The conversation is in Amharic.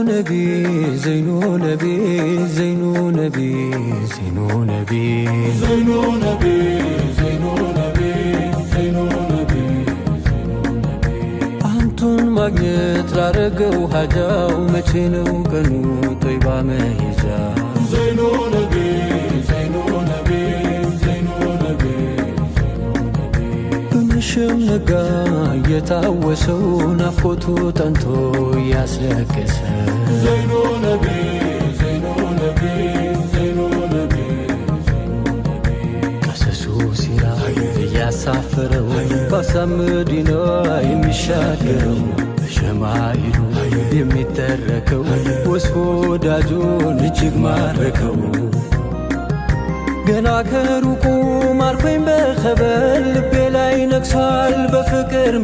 ነቢ ዘይኑ ነቢ ዘይኑ ነቢ ዘይኑ ነቢ ዘይኑ ነቢ ዘይኑ ነቢ ዘይኑ ነቢ አንቱን ማግኘት ላረገው ሀጃው መቼ ነው ቀኑ ጦይባ መሄጃ ዘይኑ ነቢ ዘይኑ ነቢ ዘይኑ ነቢ በመሸም ነጋ የታወሰው ናፍቆቱ ጠንቶ ያስለቀሰ ዘይኑ ነቢ ዘይኑ ነቢ ዘይኑ ነቢ ቀሰሱ ሲራ ያሳፈረው በሀሳብ መዲና የሚሻገረው በሸማኢሉ የሚተረከው ወስፎ ወዳጁን እጅግ ማረከው ገና ከሩቁ ማርኮኝ በኸበል ልቤ ላይ ነግሷል በፍቅር